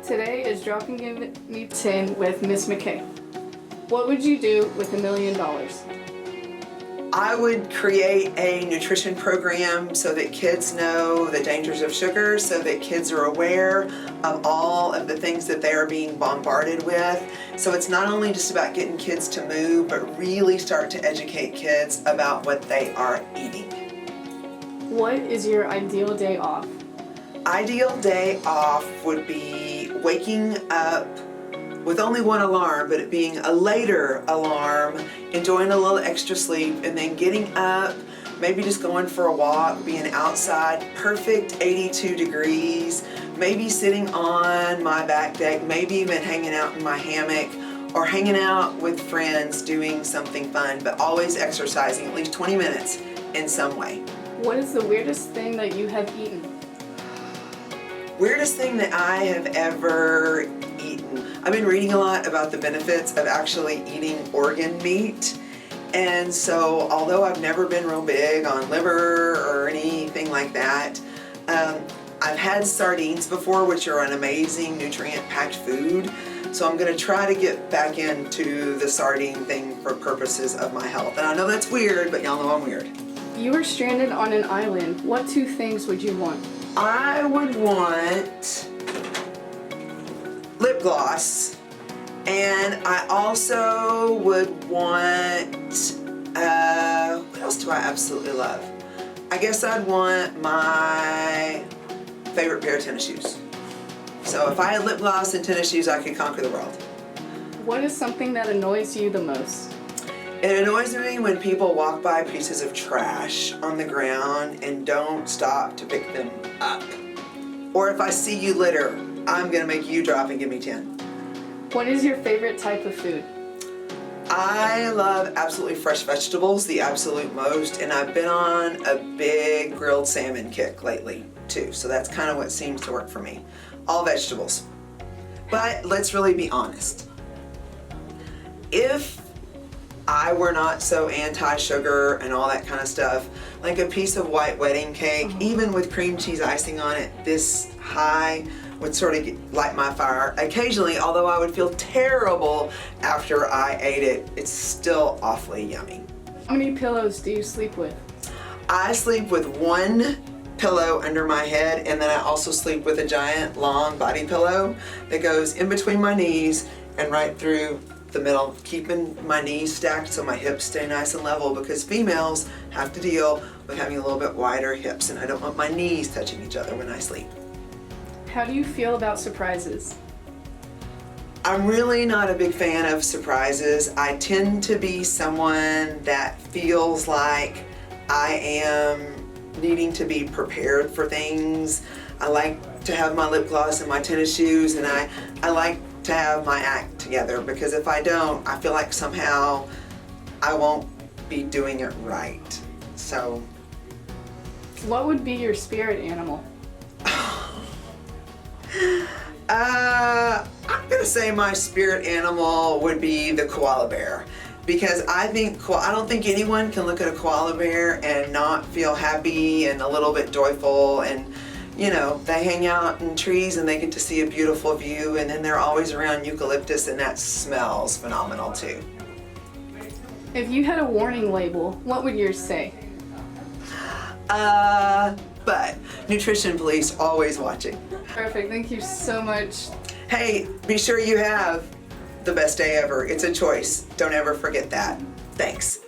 Today is Dropping in Me 10 with Miss McKay. What would you do with $1 million? I would create a nutrition program so that kids know the dangers of sugar, so that kids are aware of all of the things that they are being bombarded with. So it's not only just about getting kids to move, but really start to educate kids about what they are eating. What is your ideal day off? Ideal day off would be waking up with only one alarm, but it being a later alarm, enjoying a little extra sleep, and then getting up, maybe just going for a walk, being outside, perfect 82 degrees, maybe sitting on my back deck, maybe even hanging out in my hammock, or hanging out with friends doing something fun, but always exercising at least 20 minutes in some way. What is the weirdest thing that you have eaten? Weirdest thing that I have ever eaten. I've been reading a lot about the benefits of actually eating organ meat. And so although I've never been real big on liver or anything like that, I've had sardines before, which are an amazing nutrient-packed food. So I'm going to try to get back into the sardine thing for purposes of my health. And I know that's weird, but y'all know I'm weird. You were stranded on an island. What 2 things would you want? I would want Lipgloss, and I also would want, what else do I absolutely love? I guess I'd want my favorite pair of tennis shoes. So if I had lip gloss and tennis shoes, I could conquer the world. What is something that annoys you the most? It annoys me when people walk by pieces of trash on the ground and don't stop to pick them up. Or if I see you litter, I'm gonna make you drop and give me 10. What is your favorite type of food? I love absolutely fresh vegetables, the absolute most, and I've been on a big grilled salmon kick lately too, so that's kind of what seems to work for me. All vegetables. But let's really be honest. If I were not so anti-sugar and all that kind of stuff, like a piece of white wedding cake, even with cream cheese icing on it this high, would sort of light my fire. Occasionally, although I would feel terrible after I ate it, it's still awfully yummy. How many pillows do you sleep with? I sleep with one pillow under my head, and then I also sleep with a giant long body pillow that goes in between my knees and right through the middle, keeping my knees stacked so my hips stay nice and level, because females have to deal with having a little bit wider hips, and I don't want my knees touching each other when I sleep. How do you feel about surprises? I'm really not a big fan of surprises. I tend to be someone that feels like I am needing to be prepared for things. I like to have my lip gloss and my tennis shoes, and I like to have my act together, because if I don't, I feel like somehow I won't be doing it right. So What would be your spirit animal? I'm gonna say my spirit animal would be the koala bear, because I don't think anyone can look at a koala bear and not feel happy and a little bit joyful. And you know, they hang out in trees and they get to see a beautiful view, and then they're always around eucalyptus, and that smells phenomenal too. If you had a warning label, what would yours say? But nutrition police always watching. Perfect, thank you so much. Hey, be sure you have the best day ever. It's a choice. Don't ever forget that. Thanks.